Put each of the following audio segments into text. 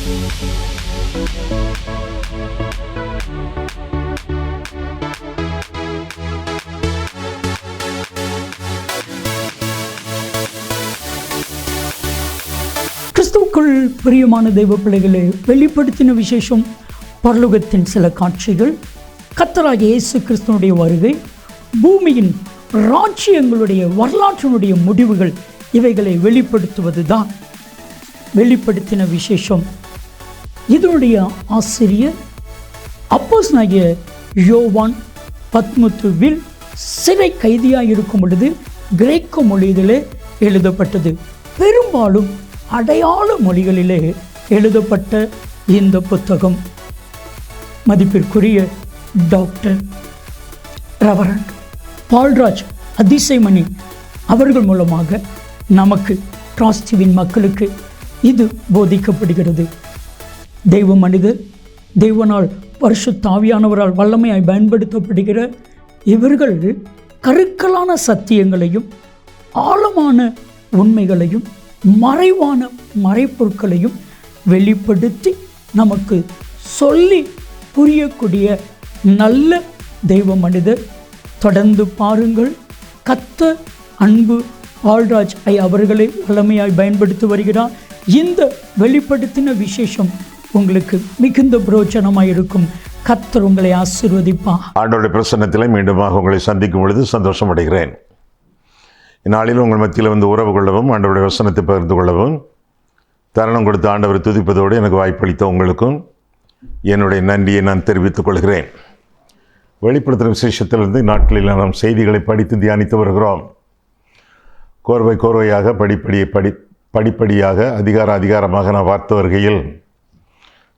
கிறிஸ்துவுக்குள் பிரியமான தெய்வ பிள்ளைகளை வெளிப்படுத்தின விசேஷம் பரலோகத்தின் சில காட்சிகள், கர்த்தராகிய இயேசு கிறிஸ்துவனுடைய வருகை, பூமியின் ராஜ்யங்களுடைய வரலாற்றினுடைய முடிவுகள், இவைகளை வெளிப்படுத்துவது தான் வெளிப்படுத்தின விசேஷம். இதனுடைய ஆசிரியர் அப்போஸ்தலனாகிய யோவான் பத்மத்துவில் சிறை கைதியாக இருக்கும் பொழுது கிரேக்க மொழியிலே எழுதப்பட்டது. பெரும்பாலும் அடையாள மொழிகளிலே எழுதப்பட்ட இந்த புத்தகம் மதிப்பிற்குரிய டாக்டர் ரெவரண்ட் பால்ராஜ் அதிசயமணி அவர்கள் மூலமாக நமக்கு டிராஸ்டிவின் மக்களுக்கு இது போதிக்கப்படுகிறது. தெய்வ மனிதர், தெய்வனால் பரிசுத்த ஆவியானவரால் வல்லமையாய் பயன்படுத்தப்படுகிற இவர்கள் கருக்கலான சத்தியங்களையும் ஆழமான உண்மைகளையும் மறைவான மறைப்பொருட்களையும் வெளிப்படுத்தி நமக்கு சொல்லி புரியக்கூடிய நல்ல தெய்வ மனிதர். தொடர்ந்து பாருங்கள். கர்த்தர் அன்பு பால்ராஜ் அவர்களை வல்லமையாய் பயன்படுத்தி வருகிறார். இந்த வெளிப்படுத்தின விசேஷம் உங்களுக்கு மிகுந்த பிரயோஜனமாக இருக்கும். கர்த்தர் உங்களை ஆசீர்வதிப்பார். ஆண்டவருடைய பிரசன்னத்திலே மீண்டுமாக உங்களை சந்திக்கும் பொழுது சந்தோஷம் அடைகிறேன். இந்நாளில் உங்கள் மத்தியில் வந்து உறவு கொள்ளவும், ஆண்டவருடைய வசனத்தை பகிர்ந்து கொள்ளவும் தருணம் கொடுத்து ஆண்டவரை துதிப்பதோடு எனக்கு வாய்ப்பளித்த உங்களுக்கும் என்னுடைய நன்றியை நான் தெரிவித்துக் கொள்கிறேன். வெளிப்படுத்தின விசேஷத்திலிருந்து நாட்களில் நாம் செய்திகளை படித்து தியானித்து வருகிறோம். கோர்வையாக படிப்படியாக அதிகாரமாக நான் பார்த்து வருகையில்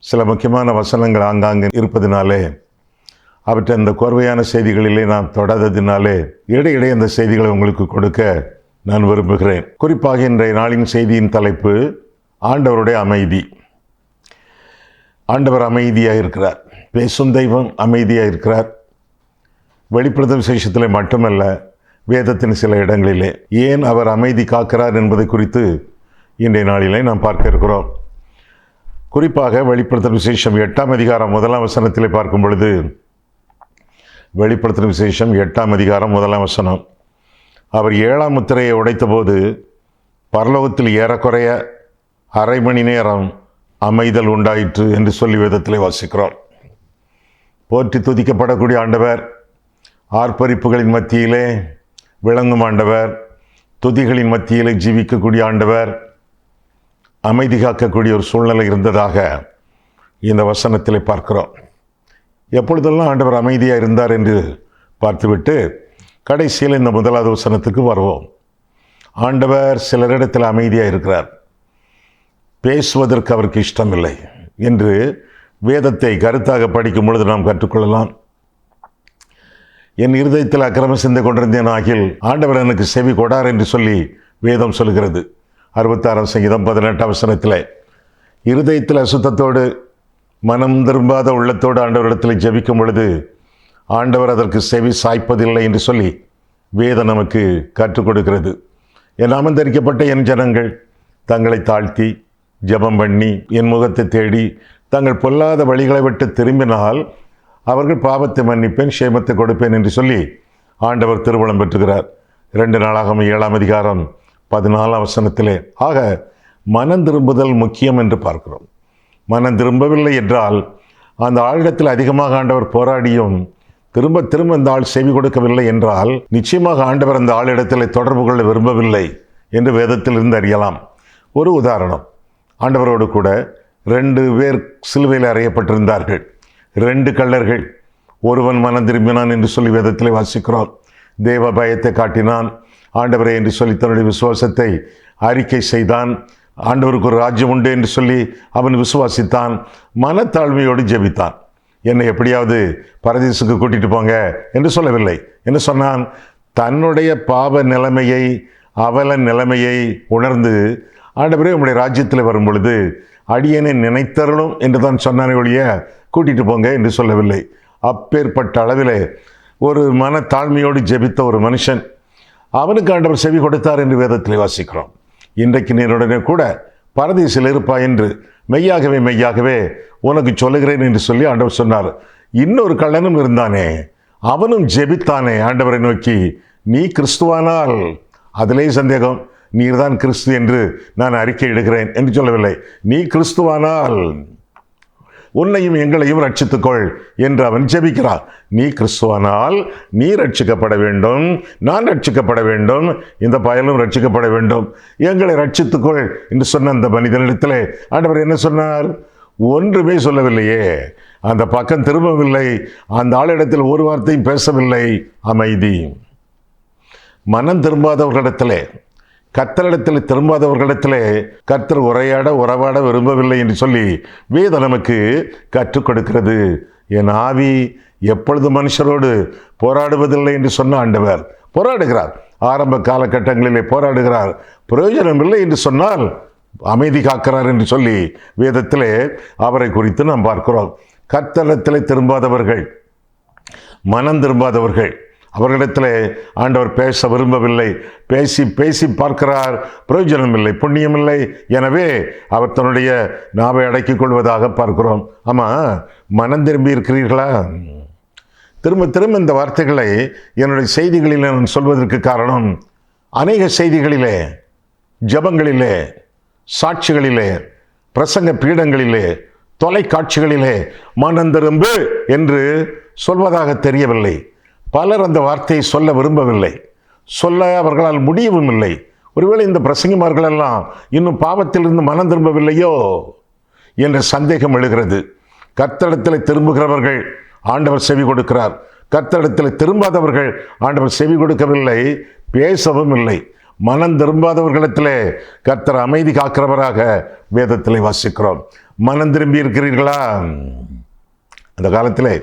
சில முக்கியமான வசனங்கள் ஆங்காங்கே இருப்பதினாலே, அவற்றை அந்த கோர்வையான செய்திகளிலே நான் தொடாததினாலே இடையிடையே அந்த செய்திகளை உங்களுக்கு கொடுக்க நான் விரும்புகிறேன். குறிப்பாக இன்றைய நாளின் செய்தியின் தலைப்பு ஆண்டவருடைய அமைதி. ஆண்டவர் அமைதியாக இருக்கிறார். பேசும் தெய்வம் அமைதியாக இருக்கிறார். வெளிப்படுத்தும் விசேஷத்திலே மட்டுமல்ல, வேதத்தின் சில இடங்களிலே ஏன் அவர் அமைதி காக்கிறார் என்பதை குறித்து இன்றைய நாளிலே நாம் பார்க்க இருக்கிறோம். குறிப்பாக வெளிப்படுத்தும் விசேஷம் 8ஆம் அதிகாரம் 1ஆம் வசனத்திலே பார்க்கும் பொழுது, வெளிப்படுத்தும் விசேஷம் 8ஆம் அதிகாரம் 1ஆம் வசனம், அவர் 7ஆம் முத்திரையை உடைத்த போது பரலோகத்தில் ஏறக்குறைய அரை மணி நேரம் அமைதல் உண்டாயிற்று என்று சொல்லி வேதத்திலே வாசிக்கிறோம். போற்றி துதிக்கப்படக்கூடிய ஆண்டவர், ஆர்ப்பரிப்புகளின் மத்தியிலே விளங்கும் ஆண்டவர், துதிகளின் மத்தியிலே ஜீவிக்கக்கூடிய ஆண்டவர், அமைதி காக்கக்கூடிய ஒரு சூழ்நிலை இருந்ததாக இந்த வசனத்திலே பார்க்கிறோம். எப்பொழுதெல்லாம் ஆண்டவர் அமைதியாக இருந்தார் என்று பார்த்துவிட்டு கடைசியில் இந்த 1வது வசனத்துக்கு வருவோம். ஆண்டவர் சிலரிடத்தில் அமைதியாக இருக்கிறார், பேசுவதற்கு அவருக்கு இஷ்டமில்லை என்று வேதத்தை கருத்தாக படிக்கும் பொழுது நாம் கற்றுக்கொள்ளலாம். என் இருதயத்தில் அக்கிரமம் சிந்தை கொண்டிருந்தேன் ஆகில் ஆண்டவர் எனக்கு செவி கொடார் என்று சொல்லி வேதம் சொல்கிறது. 66ஆம் சங்கீதம் 18ஆம் வசனத்தில் இருதயத்தில் அசுத்தத்தோடு மனம் திரும்பாத உள்ளத்தோடு ஆண்டவரிடத்தில் ஜெபிக்கும் பொழுது ஆண்டவர் அதற்கு செவி சாய்ப்பதில்லை என்று சொல்லி வேதம் நமக்கு கற்றுக் கொடுக்கிறது. என் அமர்ந்தரிக்கப்பட்ட என் ஜனங்கள் தங்களை தாழ்த்தி ஜெபம் பண்ணி என் முகத்தை தேடி தங்கள் பொல்லாத வழிகளை விட்டு திரும்பினால் அவர்கள் பாவத்தை மன்னிப்பேன், சேமத்தை கொடுப்பேன் என்று சொல்லி ஆண்டவர் திருவுளம் பெற்றுகிறார். 2 நாளாகமம் 7ஆம் அதிகாரம் 14ஆம் வசனத்திலே. ஆக மனம் திரும்புதல் முக்கியம் என்று பார்க்கிறோம். மனம் திரும்பவில்லை என்றால் அந்த ஆளிடத்தில் அதிகமாக ஆண்டவர் போராடியும் திரும்ப அந்த ஆள் செவி கொடுக்கவில்லை என்றால் நிச்சயமாக ஆண்டவர் அந்த ஆளிடத்தில் தொடர்பு கொள்ள விரும்பவில்லை என்று வேதத்தில் இருந்து அறியலாம். ஒரு உதாரணம், ஆண்டவரோடு கூட 2 பேர் சிலுவையில் அறையப்பட்டிருந்தார்கள். 2 கள்ளர்கள். ஒருவன் மனம் திரும்பினான் என்று சொல்லி வேதத்திலே வாசிக்கிறோம். தேவ பயத்தை காட்டினான், ஆண்டவரே என்று சொல்லி தன்னுடைய விசுவாசத்தை அறிக்கை செய்தான். ஆண்டவருக்கு ஒரு ராஜ்யம் உண்டு என்று சொல்லி அவன் விசுவாசித்தான். மனத்தாழ்மையோடு ஜெபித்தான். என்னை எப்படியாவது பரதீசுக்கு கூட்டிட்டு போங்க என்று சொல்லவில்லை. என்ன சொன்னான்? தன்னுடைய பாவ நிலைமையை, அவல நிலைமையை உணர்ந்து, ஆண்டவரே உம்முடைய ராஜ்யத்தில் வரும் பொழுது அடியனை நினைத்தரணும் என்று தான் சொன்னானே ஒழிய கூட்டிட்டு போங்க என்று சொல்லவில்லை. அப்பேற்பட்ட அளவிலே ஒரு மனத்தாழ்மையோடு ஜெபித்த ஒரு மனுஷன், அவனுக்கு ஆண்டவர் செவி கொடுத்தார் என்று வேதத்தில் வாசிக்கிறோம். இன்றைக்கு நீருடனே கூட பரதீசில் இருப்பாய் என்று மெய்யாகவே மெய்யாகவே உனக்கு சொல்லுகிறேன் என்று சொல்லி ஆண்டவர் சொன்னார். இன்னொரு கள்ளனும் இருந்தானே, அவனும் ஜெபித்தானே ஆண்டவரை நோக்கி, நீ கிறிஸ்துவானால், அதிலே சந்தேகம், நீர்தான் கிறிஸ்து என்று நான் அறிக்கை இடுகிறேன் என்று சொல்லவில்லை. நீ கிறிஸ்துவானால் உன்னையும் எங்களையும் ரட்சித்துக்கொள் என்று அவன் ஜெபிக்கிறான். நீ கிறிஸ்துவானால் நீ ரட்சிக்கப்பட வேண்டும், நான் ரட்சிக்கப்பட வேண்டும், இந்த பயலும் ரட்சிக்கப்பட வேண்டும், எங்களை ரட்சித்துக்கொள் என்று சொன்ன அந்த மனிதனிடத்திலே ஆண்டவர் என்ன சொன்னார்? ஒன்றுமே சொல்லவில்லையே. அந்த பக்கம் திரும்பவில்லை, அந்த ஆளிடத்தில் ஒரு வார்த்தையும் பேசவில்லை, அமைதி. மனம் திரும்பாதவர்களிடத்திலே, கர்த்தரிடத்தில் திரும்பாதவர்களிடத்திலே கர்த்தர் உறவாட விரும்பவில்லை என்று சொல்லி வேதம் நமக்கு கற்றுக் கொடுக்கிறது. என் ஆவி எப்பொழுது மனுஷரோடு போராடுவதில்லை என்று சொன்ன ஆண்டவர் போராடுகிறார். ஆரம்ப காலகட்டங்களிலே போராடுகிறார். பிரயோஜனம் இல்லை என்று சொன்னால் அமைதி காக்கிறார் என்று சொல்லி வேதத்திலே அவரை குறித்து நாம் பார்க்கிறோம். கர்த்தரிடத்திலே திரும்பாதவர்கள், மனம் திரும்பாதவர்கள், அவர்களிடத்தில் ஆண்டவர் பேச விரும்பவில்லை. பேசி பேசி பார்க்கிறார், பிரயோஜனம் இல்லை, புண்ணியம் இல்லை. எனவே அவர் தன்னுடைய நாவை அடக்கிக் கொள்வதாக பார்க்கிறோம். ஆமாம், மனம் திரும்பி இருக்கிறீர்களா? திரும்ப திரும்ப இந்த வார்த்தைகளை என்னுடைய செய்திகளில் நான் சொல்வதற்கு காரணம், அநேக செய்திகளிலே, ஜபங்களிலே, சாட்சிகளிலே, பிரசங்க பீடங்களிலே, தொலைக்காட்சிகளிலே மனம் திரும்பு என்று சொல்வதாக தெரியவில்லை. பலர் அந்த வார்த்தையை சொல்ல விரும்பவில்லை, சொல்ல அவர்களால் முடியவும் இல்லை. ஒருவேளை இந்த பிரசங்கிமார்கள் எல்லாம் இன்னும் பாவத்திலிருந்து மனம் திரும்பவில்லையோ என்ற சந்தேகம் எழுகிறது. கர்த்தரிடத்தில் திரும்புகிறவர்கள் ஆண்டவர் செவி கொடுக்கிறார், கர்த்தரிடத்தில் திரும்பாதவர்கள் ஆண்டவர் செவி கொடுக்கவில்லை, பேசவும் இல்லை. மனம் திரும்பாதவர்களிடத்திலே கர்த்தர் அமைதி காக்கிறவராக வேதத்திலே வாசிக்கிறோம். மனம் திரும்பி இருக்கிறீர்களா? அந்த காலத்திலே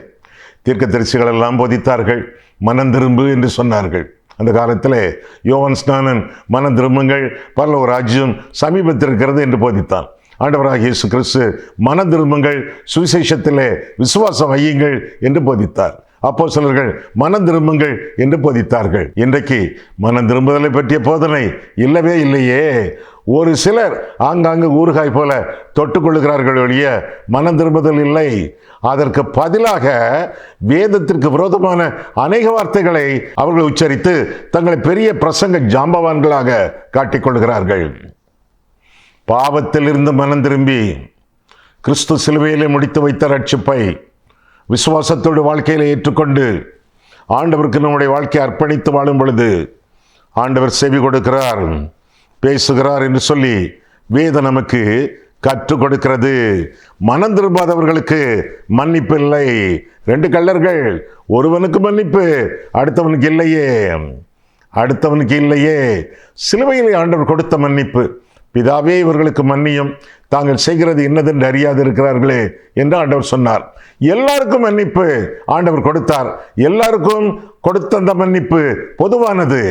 தீர்க்கதரிசிகள் எல்லாம் போதித்தார்கள், மனம் திரும்பு என்று சொன்னார்கள். அந்த காலத்தில் யோவான் ஸ்நானன் மனம் திரும்புங்கள், பரலோக ராஜ்யம் சமீபத்தில் இருக்கிறது என்று போதித்தான். ஆண்டவராகிய இயேசு கிறிஸ்து மனம் திரும்புங்கள், சுவிசேஷத்திலே விசுவாசம் வையுங்கள் என்று போதித்தார். அப்போஸ்தலர்கள் மனம் திரும்புங்கள் என்று போதித்தார்கள். இன்றைக்கு மனம் திரும்புதலை பற்றிய போதனை இல்லவே இல்லையே. ஒரு சிலர் ஆங்காங்கு ஊறுகாய் போல தொட்டுக்கொள்ளுகிறார்கள் ஒழிய மனம் திரும்புதல் இல்லை. அதற்கு பதிலாக வேதத்திற்கு விரோதமான அநேக வார்த்தைகளை அவர்கள் உச்சரித்து தங்களை பெரிய பிரசங்க ஜாம்பவான்களாக காட்டிக்கொள்கிறார்கள். பாவத்திலிருந்து மனம் திரும்பி கிறிஸ்து சிலுவையிலே முடித்து வைத்த ரட்சிப்பை விசுவாசத்தோடு வாழ்க்கையில ஏற்றுக்கொண்டு ஆண்டவருக்கு நம்முடைய வாழ்க்கையை அர்ப்பணித்து வாழும் பொழுது ஆண்டவர் செவி கொடுக்கிறார், பேசுகிறார் என்று சொல்லி வேதம் நமக்கு கற்றுக் கொடுக்கிறது. மனம் திரும்பாதவர்களுக்கு மன்னிப்பு இல்லை. 2 கள்ளர்கள், ஒருவனுக்கு மன்னிப்பு, அடுத்தவனுக்கு இல்லையே. சிலுவையிலே ஆண்டவர் கொடுத்த மன்னிப்பு, பிதாவே இவர்களுக்கு மன்னியும், தாங்கள் செய்கிறது இன்னதென்று அறியாது இருக்கிறார்களே என்று ஆண்டவர் சொன்னார். எல்லாருக்கும் மன்னிப்பு ஆண்டவர் கொடுத்தார். எல்லாருக்கும் கொடுத்த அந்த மன்னிப்பு பொதுவானது,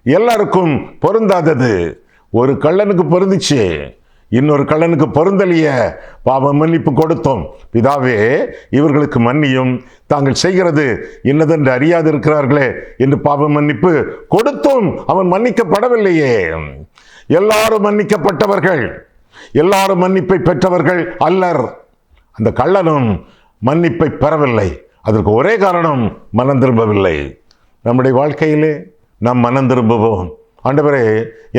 எல்லாருக்கும் பொருந்தாதது. ஒரு கள்ளனுக்கு பொருந்துச்சு, இன்னொரு கள்ளனுக்கு பொருந்தலிய. பாவ மன்னிப்பு கொடுத்தோம், பிதாவே இவர்களுக்கு மன்னியும், தாங்கள் செய்கிறது இன்னதென்று அறியாது இருக்கிறார்களே என்று பாவ மன்னிப்பு கொடுத்தும் அவன் மன்னிக்கப்படவில்லையே. எல்லாரும் மன்னிக்கப்பட்டவர்கள், எல்லாரும் மன்னிப்பை பெற்றவர்கள் அல்லர். அந்த கள்ளனும் மன்னிப்பை பெறவில்லை. அதற்கு ஒரே காரணம், மனம் திரும்பவில்லை. நம்முடைய வாழ்க்கையிலே நாம் மனம் திரும்புவோம். ஆண்டவரே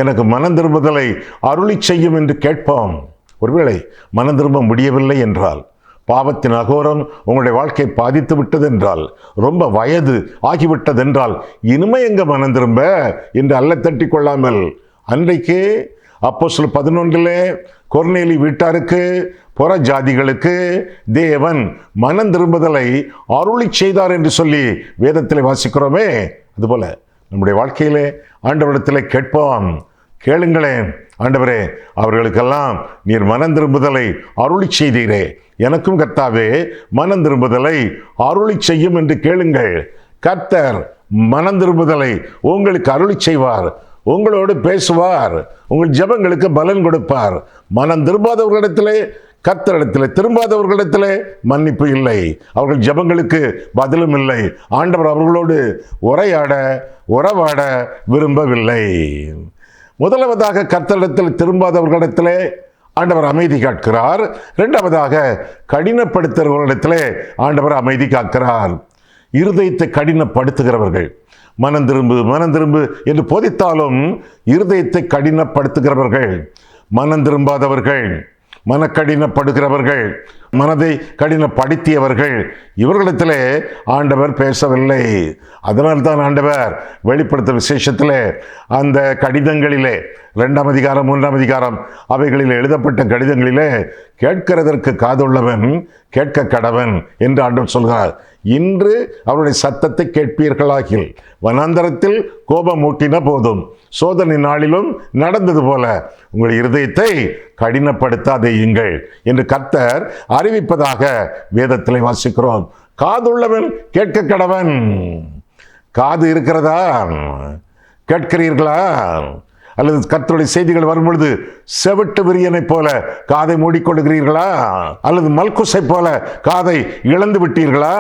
எனக்கு மனம் திரும்புதலை அருளி செய்யும் என்று கேட்போம். ஒருவேளை மனம் திரும்ப முடியவில்லை என்றால், பாவத்தின் அகோரம் உங்களுடைய வாழ்க்கை பாதித்து விட்டது என்றால், ரொம்ப வயது ஆகிவிட்டதென்றால், இனிமே எங்க மனம் திரும்ப என்று அல்ல தட்டி கொள்ளாமல், அன்றைக்கு அப்போஸ்தலர் 11 கொர்நேலி வீட்டாருக்கு, புற ஜாதிகளுக்கு தேவன் மனம் திரும்புதலை அருளி செய்தார் என்று சொல்லி வேதத்தில் வாசிக்கிறோமே, அதுபோல நம்முடைய வாழ்க்கையிலே ஆண்டவரிடத்தில் கேட்போம். கேளுங்களேன், ஆண்டவரே அவர்களுக்கெல்லாம் நீர் மனம் திரும்புதலை அருளி செய்தீரே, எனக்கும் கர்த்தாவே மனம் திரும்புதலை அருளி செய்யும் என்று கேளுங்கள். கர்த்தர் மனம் திரும்புதலை உங்களுக்கு அருளி செய்வார், உங்களோடு பேசுவார், உங்கள் ஜெபங்களுக்கு பலன் கொடுப்பார். மனம் திரும்பாதவர்களிடத்திலே, கர்த்தரிடத்திலே திரும்பாதவர்களிடத்திலே மன்னிப்பு இல்லை, அவர்கள் ஜெபங்களுக்கு பதிலும் இல்லை. ஆண்டவர் அவர்களோடு உறவாட விரும்பவில்லை. முதலாவதாக கர்த்தரிடத்தில் திரும்பாதவர்களிடத்திலே ஆண்டவர் அமைதி காக்கிறார். இரண்டாவதாக கடினப்படுத்துகிறவர்களிடத்திலே ஆண்டவர் அமைதி காக்கிறார். இருதயத்தை கடினப்படுத்துகிறவர்கள், மனம் திரும்பு என்று போதித்தாலும் இருதயத்தை கடினப்படுத்துகிறவர்கள், மனம் திரும்பாதவர்கள், மனக்கடினப்படுகிறவர்கள், மனதை கடினப்படுத்தியவர்கள், இவர்களிடத்திலே ஆண்டவர் பேசவில்லை. அதனால்தான் ஆண்டவர் வெளிப்படுத்தும் விசேஷத்தில் அந்த கடிதங்களிலே 2ஆம் அதிகாரம் 3ஆம் அதிகாரம் அவைகளில் எழுதப்பட்ட கடிதங்களிலே கேட்கிறதற்கு காதுள்ளவன் கேட்க கடவன் என்று ஆண்டவர் சொல்கிறார். இன்று அவருடைய சத்தத்தை கேட்பீர்களாகில் வனாந்தரத்தில் கோபம் மூட்டின போதும் சோதனை நாளிலும் நடந்தது போல உங்கள் இருதயத்தை கடினப்படுத்தாதேயுங்கள் என்று கர்த்தர் அறிவிப்பதாக வேதத்தில் வாசிக்கிறோம். காதுள்ளவன் கேட்க கடவன். காது இருக்கிறதா? கேட்கிறீர்களா? அல்லது கர்த்தருடைய செய்திகள் வரும்பொழுது செவிட்டு விரியனை போல காதை மூடிக்கொள்கிறீர்களா? அல்லது மல்குசை போல காதை இழந்து விட்டீர்களா?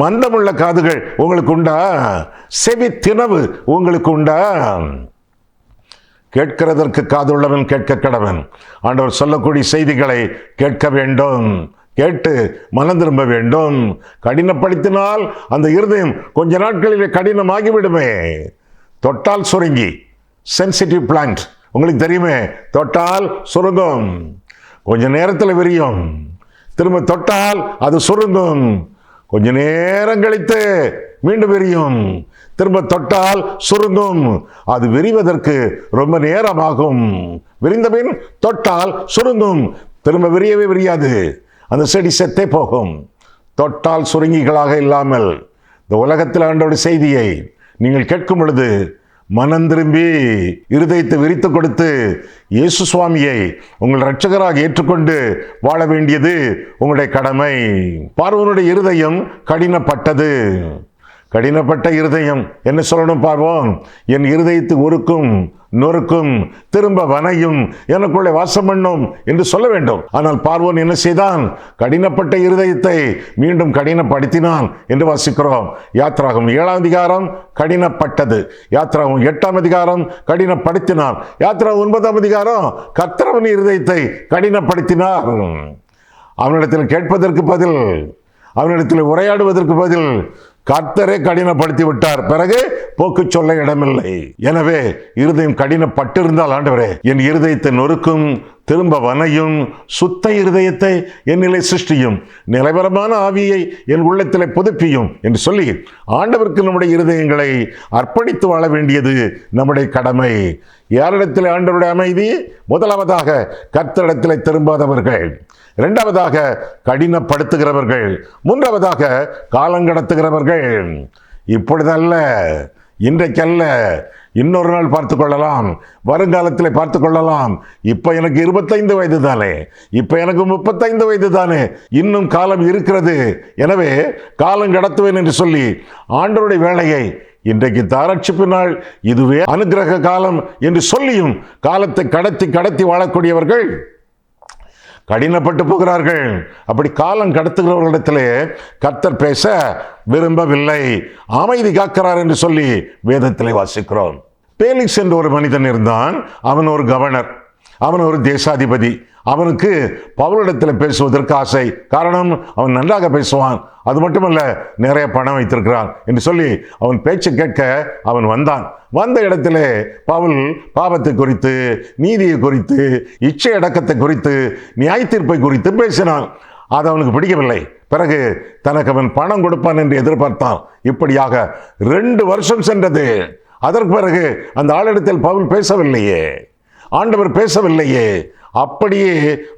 மந்தமுள்ள காதுகள் உங்களுக்கு உண்டா? செவி திணவு உங்களுக்கு உண்டா? கேட்கிறதற்கு காதுள்ளவன் கேட்க கடவன். ஆண்டவர் சொல்லக்கூடிய செய்திகளை கேட்க வேண்டும், கேட்டு மனம் திரும்ப வேண்டும். கடினப்படுத்தினால் அந்த இருதயம் கொஞ்ச நாட்களிலே கடினமாகிவிடுமே. தொட்டால் சுருங்கி, சென்சிட்டிவ் பிளான்ட் உங்களுக்கு தெரியுமே, தொட்டால் சுருங்கும், கொஞ்ச நேரத்தில் விரியும், திரும்ப தொட்டால் அது சுருங்கும், கொஞ்ச நேரம் கழித்து மீண்டும் விரியும், திரும்ப தொட்டால் சுருங்கும். அது விரிவதற்கு ரொம்ப நேரமாகும். விரிந்த பின் தொட்டால் சுருங்கும், திரும்ப விரியவே விரியாது, அந்த செடி செத்தே போகும். தொட்டால் சுருங்கிகளாக இல்லாமல் இந்த உலகத்தில் ஆண்டவருடைய செய்தியை நீங்கள் கேட்கும் பொழுது மனம் திரும்பி இருதயத்தை விரித்து கொடுத்து இயேசு சுவாமியை உங்கள் இரட்சகராக ஏற்றுக்கொண்டு வாழ வேண்டியது உங்களுடைய கடமை. பார்வோனுடைய இருதயம் கடினப்பட்டது. கடினப்பட்ட இருதயம் என்ன சொல்லணும் பார்வோம்? என் இருதயத்து உருக்கும் நொறுக்கும் திரும்ப வனையும் எனக்குள்ளே வாசம் பண்ணும் என்று சொல்ல வேண்டும். ஆனால் பார்வோன் என்ன செய்தான்? கடினப்பட்ட இருதயத்தை மீண்டும் கடினப்படுத்தினான் என்று வாசிக்கிறோம். யாத்ராகம் 7ஆம் அதிகாரம் கடினப்பட்டது, யாத்ராகம் 8ஆம் அதிகாரம் கடினப்படுத்தினான், யாத்ராகம் 9ஆம் அதிகாரம் கர்த்தரவன் இருதயத்தை கடினப்படுத்தினார். அவனிடத்தில் கேட்பதற்கு பதில், அவனிடத்தில் உரையாடுவதற்கு பதில் கர்த்தரே கடினப்படுத்தி விட்டார். பிறகு போக்கு சொல்ல இடமில்லை. எனவே இருதயம் கடினப்பட்டிருந்தால் ஆண்டவரே என் இருதயத்தை நொறுக்கும் திரும்ப வனையும், சுத்த இருதயத்தை என்னிலே சிருஷ்டியும், நிலைவரமான ஆவியை என் உள்ளத்திலே புதுப்பியும் என்று சொல்லி ஆண்டவருக்கு நம்முடைய இருதயங்களை அர்ப்பணித்து வாழ வேண்டியது நம்முடைய கடமை. யாரிடத்தில் ஆண்டவருடைய அமைதி? முதலாவதாக கர்த்தரிடத்திலே திரும்பாதவர்கள், இரண்டாவதாக கடினப்படுத்துகிறவர்கள், மூன்றாவதாக காலங்கடத்துகிறவர்கள். இப்பொழுதல்ல, இன்றைக்கல்ல, இன்னொரு நாள் பார்த்து கொள்ளலாம், வருங்காலத்தில் பார்த்து கொள்ளலாம். இப்ப எனக்கு 25 வயது தானே, இப்ப எனக்கு 35 வயது தானே, இன்னும் காலம் இருக்கிறது, எனவே காலம் கடத்துவேன் என்று சொல்லி ஆண்டவருடைய வேலையை இன்றைக்கு தாரட்சிப்பு நாள், இதுவே அனுக்கிரக காலம் என்று சொல்லியும் காலத்தை கடத்தி வாழக்கூடியவர்கள் கடினப்பட்டு போகிறார்கள். அப்படி காலம் கடத்துகிறவர்களிடத்திலே கர்த்தர் பேச விரும்பவில்லை, அமைதி காக்கிறார் என்று சொல்லி வேதத்திலே வாசிக்கிறோம். பேலிக்ஸ் என்ற ஒரு மனிதன் இருந்தான். அவன் ஒரு கவர்னர், அவன் ஒரு தேசாதிபதி. அவனுக்கு பவுலிடத்தில் பேசுவதற்கு ஆசை. காரணம், அவன் நன்றாக பேசுவான், அது மட்டுமல்ல நிறைய பணம் வைத்திருக்கிறான் என்று சொல்லி அவன் பேச்சு கேட்க அவன் வந்தான். வந்த இடத்திலே பவுல் பாவத்தை குறித்து, நீதியை குறித்து, இச்சை அடக்கத்தை குறித்து, நியாய தீர்ப்பை குறித்து பேசினான். அது அவனுக்கு பிடிக்கவில்லை. பிறகு தனக்கு அவன் பணம் கொடுப்பான் என்று எதிர்பார்த்தான். இப்படியாக 2 வருஷம் சென்றது. அதற்கு பிறகு அந்த ஆளிடத்தில் பவுல் பேசவில்லையே, ஆண்டவர் பேசவில்லையே. அப்படியே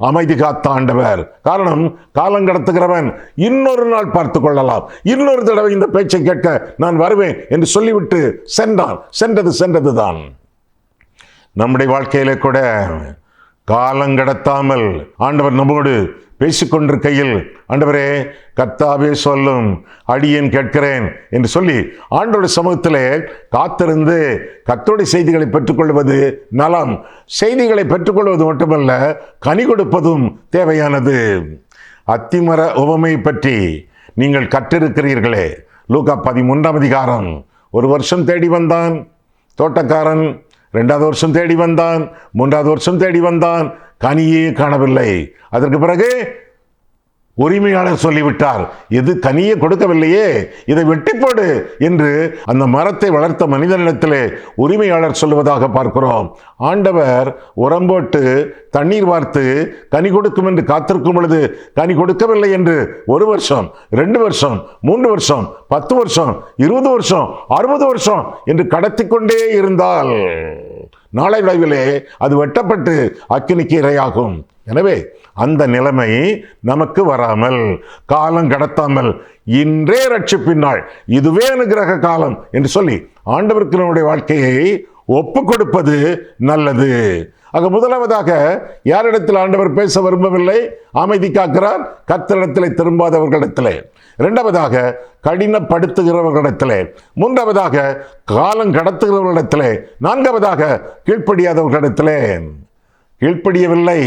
அமைதி காத்த ஆண்டவர். காரணம், காலம் கடத்துகிறவன் இன்னொரு நாள் பார்த்து கொள்ளலாம், இன்னொரு தடவை இந்த பேச்சை கேட்க நான் வருவேன் என்று சொல்லிவிட்டு சென்றான். சென்றதுதான். நம்முடைய வாழ்க்கையிலே கூட காலம் கடத்தாமல் ஆண்டவர் நம்மோடு பேசிக்கொண்டிருக்கையில், ஆண்டவரே கர்த்தாவே சொல்லும், அடியேன் கேட்கிறேன் என்று சொல்லி ஆண்டவருடைய சமூகத்திலே காத்திருந்து கர்த்தருடைய செய்திகளை பெற்றுக்கொள்வது நலம். செய்திகளை பெற்றுக்கொள்வது மட்டுமல்ல, கனி கொடுப்பதும் தேவையானது. அத்திமர உவமை பற்றி நீங்கள் கற்றிருக்கிறீர்களே. லூக்கா 13ஆம் அதிகாரம். 1 வருஷம் தேடி வந்தான் தோட்டக்காரன், 2வது வருஷம் தேடி வந்தான், 3வது வருஷம் தேடி வந்தான். கனியே காணவில்லை. அதற்கு பிறகு உரிமையாளர் சொல்லிவிட்டார், இது கனியை கொடுக்கவில்லையே, இதை வெட்டி போடு என்று அந்த மரத்தை வளர்த்த மனிதனிடத்திலே உரிமையாளர் சொல்லுவதாக பார்க்கிறோம். ஆண்டவர் உரம் போட்டு தண்ணீர் வார்த்து கனி கொடுக்கும் என்று காத்திருக்கும் பொழுது கனி கொடுக்கவில்லை என்று 1 வருஷம், 2 வருஷம், 3 வருஷம், 10 வருஷம், 20 வருஷம், 60 வருஷம் என்று கடத்தி கொண்டே இருந்தால் நாளடைவிலே அது வெட்டப்பட்டு அக்கினிக்கு இரையாகும். எனவே அந்த நிலைமை நமக்கு வராமல், காலம் கடத்தாமல், இன்றே ரட்சிப்பின் நாள், இதுவே அனுக்கிரக காலம் என்று சொல்லி ஆண்டவருக்கு நம்முடைய வாழ்க்கையை ஒப்பு கொடுப்பது நல்லது. ஆக முதலாவதாக யாரிடத்தில் ஆண்டவர் பேச விரும்பவில்லை? அமைதி காக்கிறார், கர்த்தரிடத்திலே திரும்பாதவர்களிடத்திலே. இரண்டாவதாக கடினப்படுத்துகிறவர்களிடத்திலே. மூன்றாவதாக காலம் கடத்துகிறவர்களிடத்திலே. நான்காவதாக கீழ்ப்படியாதவர்களிடத்திலே. கீழ்ப்படியவில்லை,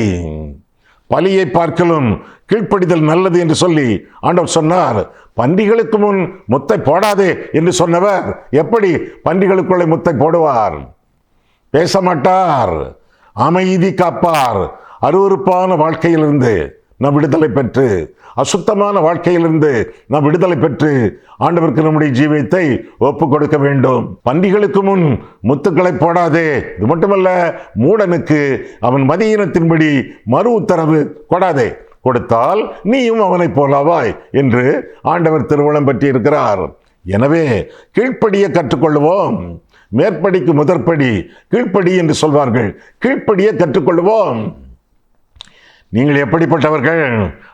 பலியை பார்க்கலும் கீழ்ப்படிதல் நல்லது என்று சொல்லி ஆண்டவர் சொன்னார். பன்றிகளுக்கு முன் முத்தை போடாதே என்று சொன்னவர் எப்படி பன்றிகளுக்குள்ளே முத்தை போடுவார்? பேச மாட்டார், அமைதி காப்பார். அருவருப்பான வாழ்க்கையிலிருந்து நாம் விடுதலை பெற்று, அசுத்தமான வாழ்க்கையிலிருந்து நாம் விடுதலை பெற்று ஆண்டவருக்கு நம்முடைய ஜீவியத்தை ஒப்பு கொடுக்க வேண்டும். பன்றிகளுக்கு முன் முத்துக்களை போடாதே. இது மட்டுமல்ல, மூடனுக்கு அவன் மதியினத்தின்படி மறு உத்தரவு கொடாதே, கொடுத்தால் நீயும் அவனை போலாவாய் என்று ஆண்டவர் திருவுளம் பற்றி இருக்கிறார். எனவே கீழ்ப்படிய கற்றுக்கொள்வோம். மேற்படிக்கு முதற்படி கீழ்ப்படி என்று சொல்வார்கள். கீழ்ப்படிய கற்றுக்கொள்வோம். நீங்கள் எப்படிப்பட்டவர்கள்?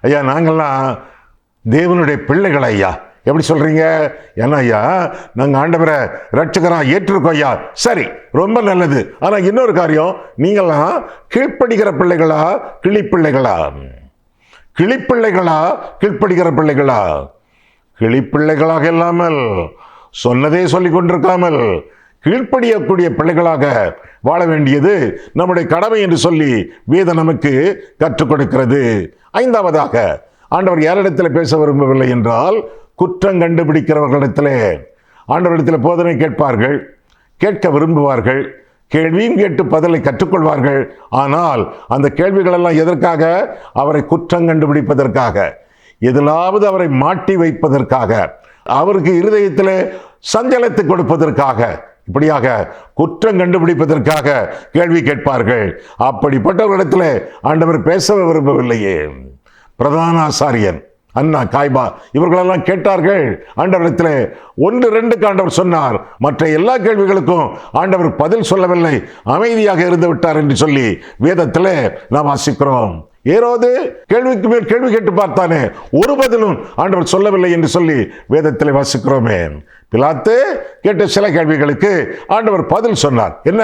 ஐயா, நாங்கள்லாம் தேவனுடைய பிள்ளைகள். ஐயா, எப்படி சொல்றீங்க? ஏன்னா ஐயா, நாங்கள் ஆண்டவரை ரட்சகராக ஏற்றிருக்கோம். ஐயா, சரி, ரொம்ப நல்லது. ஆனால் இன்னொரு காரியம், நீங்களாம் கீழ்ப்படுகிற பிள்ளைகளா, கிளிப்பிள்ளைகளா? கிளிப்பிள்ளைகளா, கீழ்ப்படுகிற பிள்ளைகளா? கிளிப்பிள்ளைகளாக இல்லாமல், சொன்னதே சொல்லிக் கொண்டிருக்காமல் கீழ்ப்படியக்கூடிய பிள்ளைகளாக வாழ வேண்டியது நம்முடைய கடமை என்று சொல்லி வேதம் நமக்கு கற்றுக் கொடுக்கிறது. ஐந்தாவதாக ஆண்டவர் யாரிடத்தில் பேச விரும்பவில்லை என்றால் குற்றம் கண்டுபிடிக்கிறவர்களிடத்திலே. ஆண்டவரிடத்தில் போதனை கேட்பார்கள், கேட்க விரும்புவார்கள், கேள்வியும் கேட்டு பதிலை கற்றுக்கொள்வார்கள். ஆனால் அந்த கேள்விகளெல்லாம் எதற்காக? அவரை குற்றம் கண்டுபிடிப்பதற்காக, எதிலாவது அவரை மாட்டி வைப்பதற்காக, அவருக்கு இருதயத்தில் சஞ்சலத்தை கொடுப்பதற்காக, இப்படியாக குற்றம் கண்டுபிடிப்பதற்காக கேள்வி கேட்பார்கள். அப்படிப்பட்டவர்களிடத்தில் ஆண்டவர் பேச விரும்பவில்லையே. பிரதான ஆசாரியன் அன்னா, காய்பா இவர்களெல்லாம் கேட்டார்கள் ஆண்டவரிடத்தில். 1-2 ஆண்டவர் சொன்னார், மற்ற எல்லா கேள்விகளுக்கும் ஆண்டவர் பதில் சொல்லவில்லை, அமைதியாக இருந்து விட்டார் என்று சொல்லி வேதத்தில் நாம் வாசிக்கிறோம். ஏரோது கேள்விக்கு மேல் கேள்வி கேட்டு பார்த்தானே, ஒரு பதிலும் ஆண்டவர் சொல்லவில்லை என்று சொல்லி வேதத்தில் வாசிக்கிறோமே. பிலாத்து கேட்ட சில கேள்விகளுக்கு ஆண்டவர் பதில் சொன்னார். என்ன?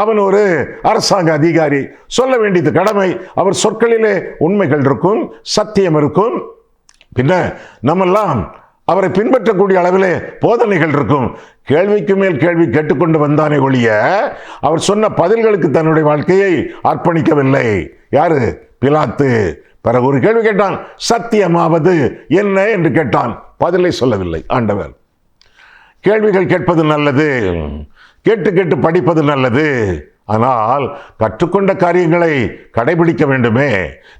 அவன் ஒரு அரசாங்க அதிகாரி, சொல்ல வேண்டியது கடமை. அவர் சொற்களிலே உண்மைகள் இருக்கும், சத்தியம் இருக்கும். பின்ன நம்மெல்லாம் அவரை பின்பற்றக்கூடிய அளவிலே போதனைகள் இருக்கும். கேள்விக்கு மேல் கேள்வி கேட்டுக்கொண்டு வந்தானே ஒழிய அவர் சொன்ன பதில்களுக்கு தன்னுடைய வாழ்க்கையை அர்ப்பணிக்கவில்லை. யாரு? பிலாத்து. பிறகு ஒரு கேள்வி கேட்டான், சத்தியமாவது என்ன என்று கேட்டான். பதிலை சொல்லவில்லை ஆண்டவர். கேள்விகள் கேட்பது நல்லது, கேட்டு கேட்டு படிப்பது நல்லது. ஆனால் கற்றுக்கொண்ட காரியங்களை கடைபிடிக்க வேண்டுமே,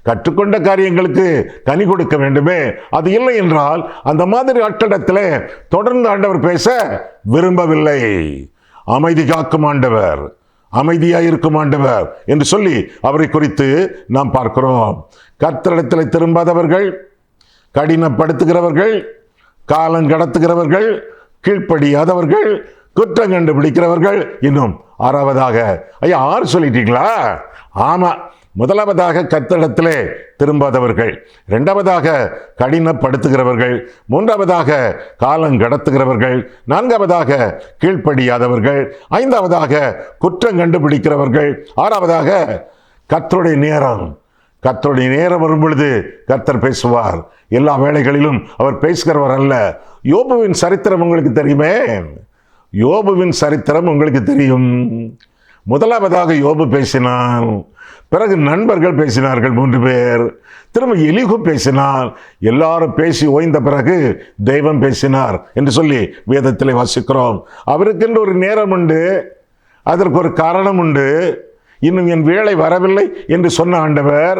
கற்றுக்கொண்ட காரியங்களுக்கு கனி கொடுக்க வேண்டுமே. அது இல்லை என்றால் அந்த மாதிரி ஆட்களிடத்தில் தொடர்ந்து ஆண்டவர் பேச விரும்பவில்லை. அமைதி காக்கும் ஆண்டவர், அமைதியாயிருக்கும் ஆண்டவர் என்று சொல்லி அவரை குறித்து நாம் பார்க்கிறோம். கர்த்தரிடத்தில் திரும்பாதவர்கள், கடினப்படுத்துகிறவர்கள், காலம் கடத்துகிறவர்கள், கீழ்ப்படியாதவர்கள், குற்றம் கண்டுபிடிக்கிறவர்கள். இன்னும் 6வதாக, ஐயா 6 சொல்லிட்டீங்களா? ஆமா. முதலாவதாக கர்த்தரிடத்திலே திரும்பாதவர்கள், இரண்டாவதாக கடினப்படுத்துகிறவர்கள், மூன்றாவதாக காலம் கடத்துகிறவர்கள், நான்காவதாக கீழ்ப்படியாதவர்கள், ஐந்தாவதாக குற்றம் கண்டுபிடிக்கிறவர்கள், ஆறாவதாக கர்த்தருடைய நேரம். கர்த்தருடைய நேரம் வரும் பொழுது கர்த்தர் பேசுவார். எல்லா வேளைகளிலும் அவர் பேசுகிறவர் அல்ல. யோபுவின் சரித்திரம் உங்களுக்கு தெரியுமே? யோபுவின் சரித்திரம் உங்களுக்கு தெரியும். முதலாவதாக யோபு பேசினான், பிறகு நண்பர்கள் பேசினார்கள் 3 பேர், திரும்ப எலிகு பேசினார். எல்லாரும் பேசி ஓய்ந்த பிறகு தெய்வம் பேசினார் என்று சொல்லி வேதத்தில் வாசிக்கிறோம். அவருக்கென்று ஒரு நேரம் உண்டு, அதற்கு ஒரு காரணம் உண்டு. இன்னும் என் வேலை வரவில்லை என்று சொன்ன ஆண்டவர்,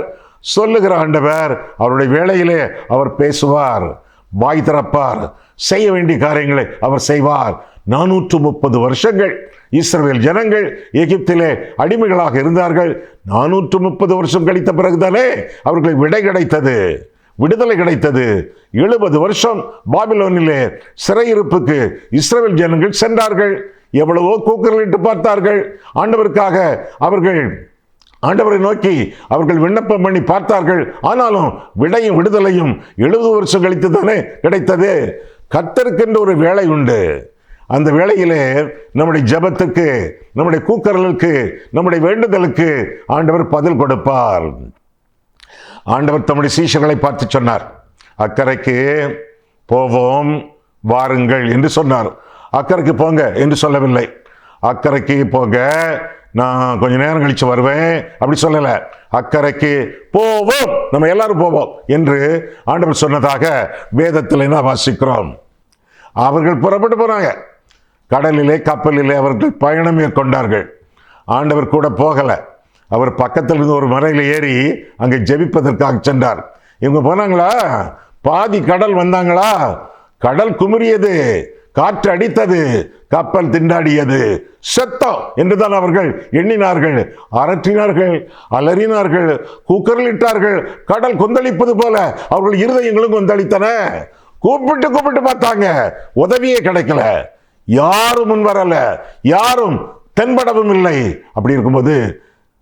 சொல்லுகிற ஆண்டவர், அவருடைய வேளையிலே அவர் பேசுவார், வாய் திறப்பார், செய்ய வேண்டிய காரியங்களை அவர் செய்வார். 430 வருஷங்கள் இஸ்ரவேல் ஜனங்கள் எகிப்திலே அடிமைகளாக இருந்தார்கள். 430 வருஷம் கழித்த பிறகுதானே அவர்களுக்கு விடை கிடைத்தது, விடுதலை கிடைத்தது. 70 வருஷம் பாபிலோனிலே சிறையிருப்புக்கு இஸ்ரவேல் ஜனங்கள் சென்றார்கள். எவ்வளவோ கூக்குரலிட்டு பார்த்தார்கள். ஆண்டவருக்காக அவர்கள் ஆண்டவரை நோக்கி அவர்கள் விண்ணப்பம் பண்ணி பார்த்தார்கள். ஆனாலும் விடையும் விடுதலையும் 70 வருஷம் கழித்து தானே கிடைத்தது. கர்த்தருக்கென்று ஒரு வேலை உண்டு. அந்த வேளையிலே நம்முடைய ஜெபத்துக்கு, நம்முடைய கூக்குரலுக்கு, நம்முடைய வேண்டுதலுக்கு ஆண்டவர் பதில் கொடுப்பார். ஆண்டவர் தம்முடைய சீஷர்களை பார்த்து சொன்னார், அக்கறைக்கு போவோம் வாருங்கள் என்று சொன்னார். அக்கறைக்கு போங்க என்று சொல்லவில்லை. அக்கறைக்கு போங்க, நான் கொஞ்ச நேரம் கழிச்சு வருவேன் அப்படி சொல்லல. அக்கறைக்கு போவோம், நம்ம எல்லாரும் போவோம் என்று ஆண்டவர் சொன்னதாக வேதத்தில் நான் வாசிக்கிறோம். அவர்கள் புறப்பட்டு போனாங்க. கடலிலே கப்பலிலே அவர்கள் பயணம் மேற்கொண்டார்கள். ஆண்டவர் கூட போகல. அவர் பக்கத்தில் இருந்து ஒரு மலையில் ஏறி அங்கே ஜெபிப்பதற்காக சென்றார். இவங்க போனாங்களா, பாதி கடல் வந்தாங்களா, கடல் குமுறியது, காற்று அடித்தது, கப்பல் திண்டாடியது, செத்தோம் என்றுதான் அவர்கள் எண்ணினார்கள். அரற்றினார்கள், அலறினார்கள், கூக்குரலிட்டார்கள். கடல் கொந்தளிப்பது போல அவர்கள் இருதயங்களும் கொந்தளித்தன. கூப்பிட்டு கூப்பிட்டு பார்த்தாங்க, உதவியே கிடைக்கல. யாரும் முன் வரல, யாரும் தென்படவும் இல்லை. அப்படி இருக்கும்போது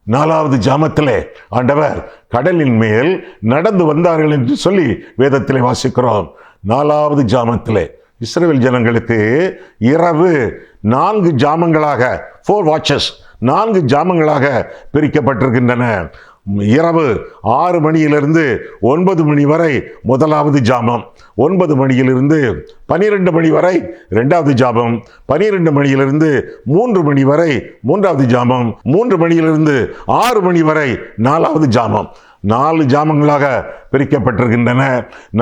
4வது ஜாமத்திலே ஆண்டவர் கடலின் மேல் நடந்து வந்தார்கள் என்று சொல்லி வேதத்திலே வாசிக்கிறோம். 4வது ஜாமத்திலே இஸ்ரவேல் ஜனங்களுக்கு இரவு 4 ஜாமங்களாக, 4 வாட்சஸ், 4 ஜாமங்களாக பிரிக்கப்பட்டிருக்கின்றன. இரவு 6 மணியிலிருந்து 9 மணி வரை 1வது ஜாமம், 9 மணியிலிருந்து 12 மணி வரை 2வது ஜாமம், 12 மணியிலிருந்து 3 மணி வரை 3வது ஜாமம், 3 மணியிலிருந்து 6 மணி வரை 4வது ஜாமம். 4 ஜாமங்களாக பிரிக்கப்பட்டிருக்கின்றன.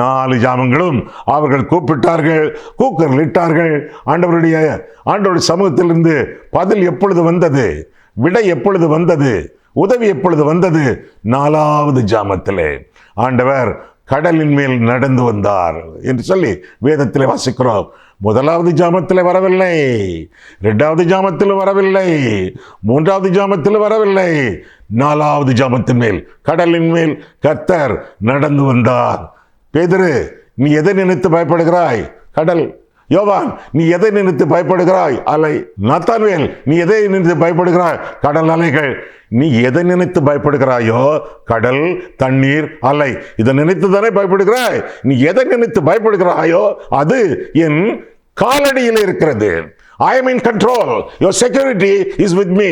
4 ஜாமங்களும் அவர்கள் கூப்பிட்டார்கள், கூக்குரலிட்டார்கள். ஆண்டவருடைய சமூகத்திலிருந்து பதில் எப்பொழுது வந்தது, விடை எப்பொழுது வந்தது, உதவி எப்பொழுது வந்தது? 4வது ஜாமத்திலே ஆண்டவர் கடலின் மேல் நடந்து வந்தார் என்று சொல்லி வேதத்திலே வாசிக்கிறோம். 1வது ஜாமத்தில் வரவில்லை, 2வது ஜாமத்தில் வரவில்லை, 3வது ஜாமத்தில் வரவில்லை. 4வது ஜாமத்தின் மேல், கடலின் மேல் கர்த்தர் நடந்து வந்தார். பேதுரு, நீ எதை நினைத்து பயப்படுகிறாய்? கடல். யோவான், நீ எதை நினைத்து பயப்படுகிறாய்? அலை. நாத்தான்வேல், நீ எதை நினைத்து பயப்படுகிறாய்? கடல் அலைகள். நீ எதை நினைத்து பயப்படுகிறாயோ, கடல், தண்ணீர், அலை, இதை நினைத்து தானே பயப்படுகிறாய். நீ எதை நினைத்து பயப்படுகிறாயோ அது என் காலடியில் இருக்கிறது. I am in control. Your security is with me.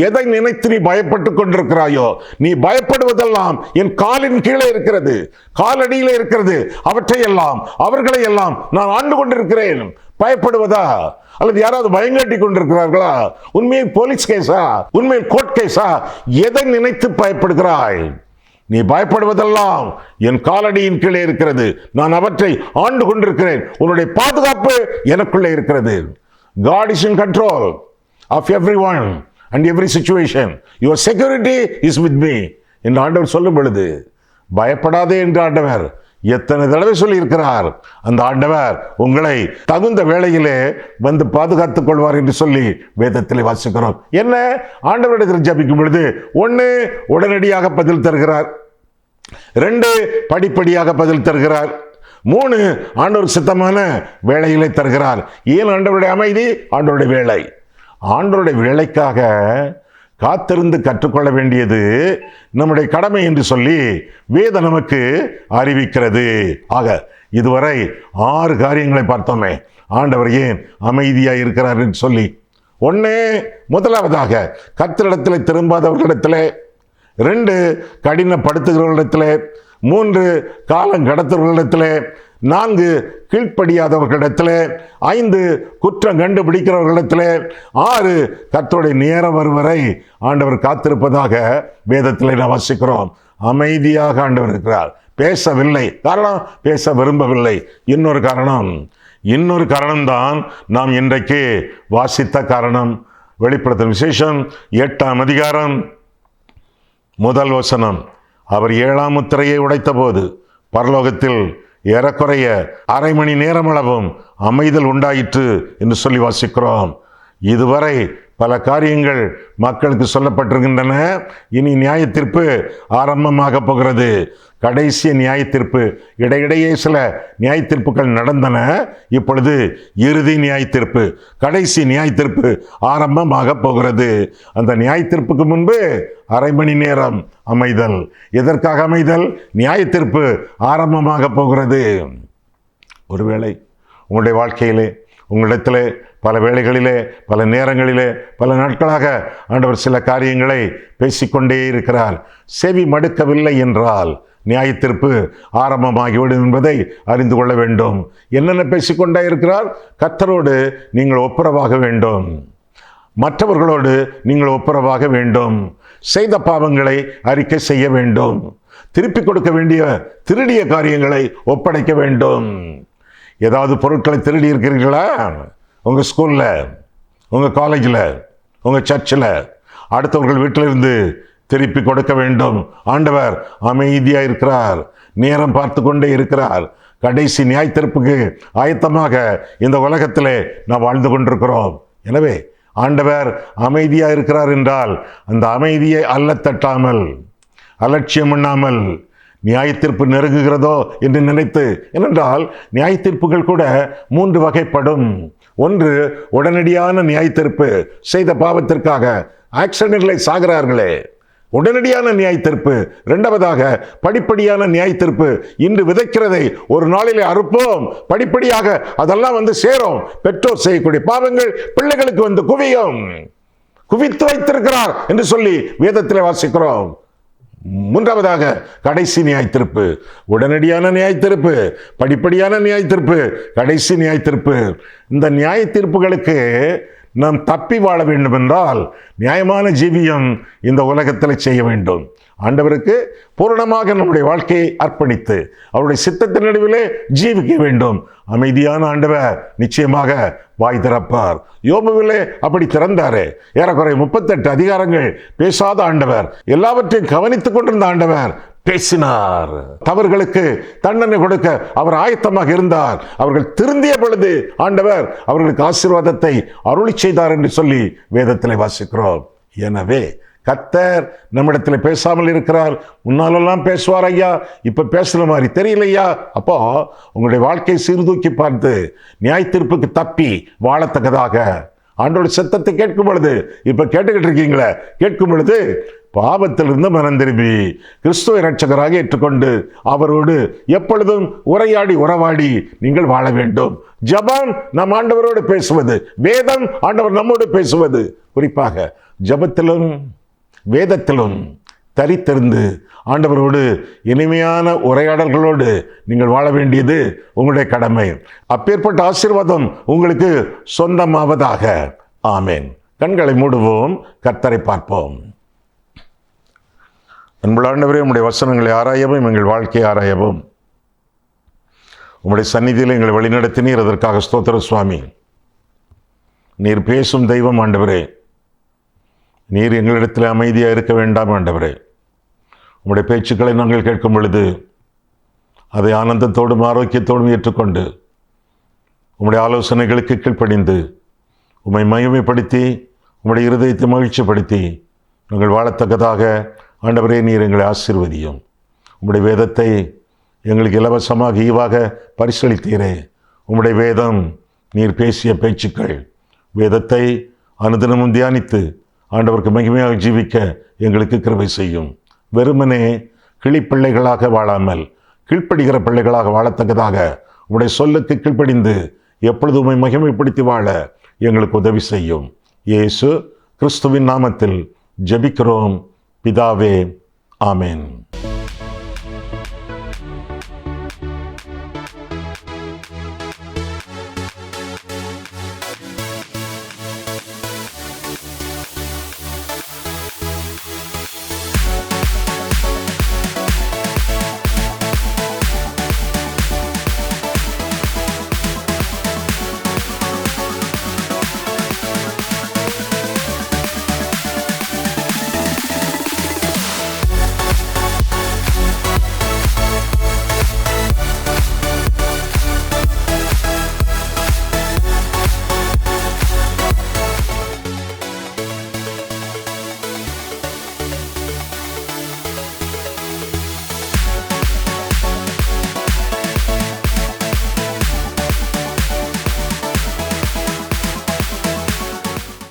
எதை நினைத்து நீ பயப்பட்டுக் கொண்டிருக்கிறாயோ, நீ பயப்படுவதெல்லாம் என் காலின் கீழே இருக்கிறது, காலடியிலே இருக்கிறது. அவற்றையெல்லாம், அவர்களை எல்லாம் நான் ஆண்டு கொண்டிருக்கிறேன். பயப்படுவதா? அல்லது யாராவது பயங்காட்டி கொண்டிருக்கிறார்களா? உண்மையில் போலீஸ் கேஸா? உண்மையில் கோர்ட் கேஸா? எதை நினைத்து பயப்படுகிறாய்? நீ பயப்படுவதெல்லாம் என் காலடியின் கீழே இருக்கிறது. நான் அவற்றை ஆண்டு கொண்டிருக்கிறேன். உன்னுடைய பாதுகாப்பு எனக்குள்ளே இருக்கிறது. God is in control of everyone and every situation. Your security is with me என்று ஆண்டவர் சொல்லும் பொழுது பயப்படாதே என்று ஆண்டவர் எத்தனை தடவை சொல்லி இருக்கிறார். அந்த ஆண்டவர் உங்களை தகுந்த வேளையிலே வந்து பாதுகாத்துக் கொள்வார் என்று சொல்லி வேதத்திலே வாசிக்கிறோம். என்ன? ஆண்டவரிடத்தில் ஜெபிக்கும் பொழுது 1, உடனடியாக பதில் தருகிறார். 2, படிப்படியாக பதில் தருகிறார். 3, ஆண்டவர் சித்தமான வேளையிலே தருகிறார். ஏன் ஆண்டவருடைய அமைதி? ஆண்டவருடைய வேலை. ஆண்டவருடைய வேலைக்காக காத்திருந்து கற்றுக்கொள்ள வேண்டியது நம்முடைய கடமை என்று சொல்லி வேதம் நமக்கு அறிவிக்கிறது. ஆக இதுவரை 6 காரியங்களை பார்த்தோமே. ஆண்டவர் ஏன் அமைதியாக இருக்கிறார் என்று சொல்லி. 1, முதலாவதாக கர்த்தரிடத்தில் திரும்பாதவர்களிடத்திலே. 2, கடினப்படுத்துகிறவர்களிடத்திலே. 3, காலம் கடத்துகிறவர்களிடத்திலே. 4, கீழ்ப்படியாதவர்களிடத்திலே. 5, குற்றம் கண்டுபிடிக்கிறவர்களிடத்திலே. 6, கர்த்தருடைய நேரம் வரும் வரை ஆண்டவர் காத்திருப்பதாக வேதத்திலே நாம் வாசிக்கிறோம். அமைதியாக ஆண்டவர் இருக்கிறார், பேசவில்லை. காரணம், பேச விரும்பவில்லை. இன்னொரு காரணம்தான் நாம் இன்றைக்கு வாசித்த காரணம். வெளிப்படுத்தும் விசேஷம் 8ஆம் அதிகாரம் முதல் வசனம், அவர் 7ஆம் முத்திரையை உடைத்தபோது பரலோகத்தில் ஏறக்குறைய அரை மணி நேரமளவும் அமைதல் உண்டாயிற்று என்று சொல்லி வாசிக்கிறோம். இதுவரை பல காரியங்கள் மக்களுக்கு சொல்லப்பட்டிருக்கின்றன. இனி நியாய தீர்ப்பு ஆரம்பமாக போகிறது. கடைசி நியாய தீர்ப்பு, இடையிடையே சில நியாய தீர்ப்புகள் நடந்தன. இப்பொழுது இறுதி நியாய தீர்ப்பு, கடைசி நியாய தீர்ப்பு ஆரம்பமாக போகிறது. அந்த நியாய தீர்ப்புக்கு முன்பு அரை மணி நேரம் அமைதல். எதற்காக அமைதல்? நியாய தீர்ப்பு ஆரம்பமாக போகிறது. ஒருவேளை உங்களுடைய வாழ்க்கையிலே, உங்களிடத்திலே பல வேளைகளிலே, பல நேரங்களிலே, பல நாட்களாக ஆண்டவர் சில காரியங்களை பேசிக்கொண்டே இருக்கிறார். செவி மடுக்கவில்லை என்றால் நியாய தீர்ப்பு ஆரம்பமாகிவிடும் என்பதை அறிந்து கொள்ள வேண்டும். என்னென்ன பேசிக்கொண்டே இருக்கிறார்? கர்த்தரோடு நீங்கள் ஒப்புரவாக வேண்டும், மற்றவர்களோடு நீங்கள் ஒப்புரவாக வேண்டும், செய்த பாவங்களை அறிக்கை செய்ய வேண்டும், திருப்பி கொடுக்க வேண்டிய திருடிய காரியங்களை ஒப்படைக்க வேண்டும். ஏதாவது பொருட்களை திருடி இருக்கிறீர்களா? உங்கள் ஸ்கூலில், உங்கள் காலேஜில், உங்கள் சர்ச்சில், அடுத்தவர்கள் வீட்டிலிருந்து திருப்பி கொடுக்க வேண்டும். ஆண்டவர் அமைதியாக இருக்கிறார், நேரம் பார்த்து கொண்டே இருக்கிறார். கடைசி நியாய தீர்ப்புக்கு ஆயத்தமாக இந்த உலகத்திலே நாம் வாழ்ந்து கொண்டிருக்கிறோம். எனவே ஆண்டவர் அமைதியாக இருக்கிறார் என்றால் அந்த அமைதியை அல்ல தட்டாமல், அலட்சியம் பண்ணாமல், நியாய தீர்ப்பு நெருங்குகிறதோ என்று நினைத்து, ஏனென்றால் நியாய தீர்ப்புகள் கூட 3 வகைப்படும். ஒன்று, உடனடியான நியாய தீர்ப்பு. செய்த பாவத்திற்காக ஆக்சிடென்ட்களை சாகிறார்களே, உடனடியான நியாய தீர்ப்பு. இரண்டாவதாக படிப்படியான நியாய தீர்ப்பு. இன்று விதைக்கிறதை ஒரு நாளிலே அறுப்போம், படிப்படியாக அதெல்லாம் வந்து சேரும். பெற்றோர் செய்யக்கூடிய பாவங்கள் பிள்ளைகளுக்கு வந்து குவித்து வைத்திருக்கிறார் என்று சொல்லி வேதத்தில் வாசிக்கிறோம். மூன்றாவதாக கடைசி நியாய தீர்ப்பு. உடனடியான நியாய தீர்ப்பு, படிப்படியான நியாய தீர்ப்பு, கடைசி நியாய தீர்ப்பு. இந்த நியாய தீர்ப்புகளுக்கு நாம் தப்பி வாழ வேண்டும் என்றால் நியாயமான ஜீவியம் இந்த உலகத்தில் செய்ய வேண்டும். ஆண்டவருக்கு பூரணமாக நம்முடைய வாழ்க்கையை அர்ப்பணித்து அவருடைய சித்தத்தின் நடுவிலே ஜீவிக்க வேண்டும். அமைதியான ஆண்டவர் நிச்சயமாக வாய் திறப்பார். யோபுவிலே அப்படி திறந்தாரே. ஏறக்குறைய 38 அதிகாரங்கள் பேசாத ஆண்டவர், எல்லாவற்றையும் கவனித்துக் கொண்டிருந்த ஆண்டவர் பேசினார். தவறுகளுக்கு தண்டனை கொடுக்க அவர் ஆயத்தமாக இருந்தார். அவர்கள் திருந்திய பொழுது ஆண்டவர் அவர்களுக்கு ஆசீர்வாதத்தை அருளி செய்தார் என்று சொல்லி வேதத்தில் வாசிக்கிறோம். எனவே கர்த்தர் நம்மிடத்தில் பேசாமல் இருக்கிறார். முன்னாலெல்லாம் பேசுவார் ஐயா, இப்ப பேசுற மாதிரி தெரியலையா? அப்போ உங்களுடைய வாழ்க்கை சீர்தூக்கி பார்த்து நியாய தீர்ப்புக்கு தப்பி வாழத்தக்கதாக ஆண்டோட சத்தத்தை கேட்கும் பொழுது, இப்ப கேட்டுக்கிட்டு இருக்கீங்களே, கேட்கும் பொழுது பாவத்திலிருந்து மனம் திரும்பி கிறிஸ்துவை இரட்சகராக ஏற்றுக்கொண்டு அவரோடு எப்பொழுதும் உறவாடி நீங்கள் வாழ வேண்டும். ஜெபம் நம் ஆண்டவரோடு பேசுவது, வேதம் ஆண்டவர் நம்மோடு பேசுவது. குறிப்பாக ஜெபத்திலும் வேதத்திலும் தரித்திருந்து ஆண்டவரோடு இனிமையான உரையாடல்களோடு நீங்கள் வாழ வேண்டியது உங்களுடைய கடமை. அப்பேற்பட்ட ஆசீர்வாதம் உங்களுக்கு சொந்தமாவதாக. ஆமேன். கண்களை மூடுவோம், கர்த்தரை பார்ப்போம். அன்புள்ள ஆண்டவரே, உம்முடைய வசனங்களை ஆராயவும் எங்கள் வாழ்க்கையை ஆராயவும் உம்முடைய சந்நிதியில் எங்களை வழிநடத்தினீர். அதற்காக ஸ்தோத்திர சுவாமி. நீர் பேசும் தெய்வம் ஆண்டவரே. நீர் எங்களிடத்தில் அமைதியாக இருக்க வேண்டாம் ஆண்டவரே. உம்முடைய பேச்சுக்களை நாங்கள் கேட்கும் பொழுது அதை ஆனந்தத்தோடும் ஆரோக்கியத்தோடும் ஏற்றுக்கொண்டு உம்முடைய ஆலோசனைகளுக்கு கீழ்ப்படிந்து உம்மை மகிமைப்படுத்தி உம்முடைய இருதயத்தை மகிழ்ச்சிப்படுத்தி நாங்கள் வாழத்தக்கதாக ஆண்டவரே நீர் எங்களை ஆசீர்வதியும். உம்முடைய வேதத்தை எங்களுக்கு இலவசமாக ஈவாக பரிசளித்தீரே. உம்முடைய வேதம், நீர் பேசிய பேச்சுக்கள், வேதத்தை அனுதினமும் தியானித்து ஆண்டவருக்கு மகிமையாக ஜீவிக்க எங்களுக்கு கிருபை செய்யும். வெறுமனே கிளிப்பிள்ளைகளாக வாழாமல் கீழ்ப்படுகிற பிள்ளைகளாக வாழத்தக்கதாக உம்முடைய சொல்லுக்கு கீழ்ப்படிந்து எப்பொழுது உம்மை மகிமைப்படுத்தி வாழ எங்களுக்கு உதவி செய்யும். இயேசு கிறிஸ்துவின் நாமத்தில் ஜெபிக்கிறோம் பிதாவே. ஆமேன்.